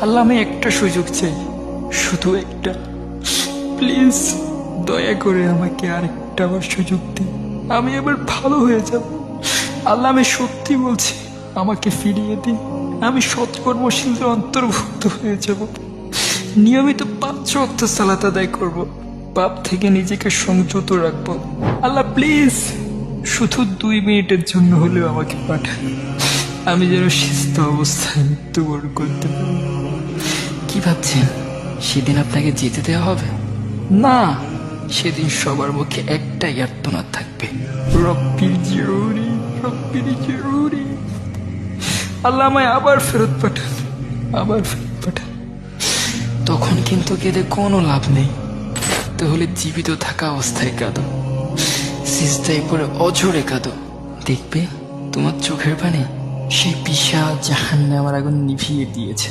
আল্লাহ, আমি একটা সুযোগ চাই, শুধু একটা। প্লিজ দয়া করে আমাকে আরেকটা বার সুযোগ দিন, আমি এবার ভালো হয়ে যাব। আল্লাহ, আমি সত্যি বলছি, আমাকে ফিরিয়ে দিন। আমি সৎকর্মশীলদের অন্তর্ভুক্ত হয়ে যাব, নিয়মিত 5 ওয়াক্ত সালাত আদায় করব, পাপ থেকে নিজেকে সংযত রাখবো। আল্লাহ প্লিজ, শুধু 2 মিনিটের জন্য হলেও আমাকে পাঠান, আমি যেন সুস্থ অবস্থায় মৃত্যুবরণ করতে পারি। কি ভাবছেন, সেদিন আপনাকে যেতে দেওয়া হবে? না, সেদিন সবার মুখে একটাই আর্তনাদ থাকবে, রব্বির জরুরি, রব্বির জরুরি। আল্লাহ আমায় আবার ফেরত পাঠান, আবার ফেরত পাঠান। তখন কিন্তু কেঁদে কোনো লাভ নেই। তাহলে জীবিত থাকা অবস্থায় কাঁদো, সিজদায় পড়ে অঝরে কাঁদো। দেখবে তোমার চোখের পানি সেই বিশাল জাহান্নামের আগুন নিভিয়ে দিয়েছে।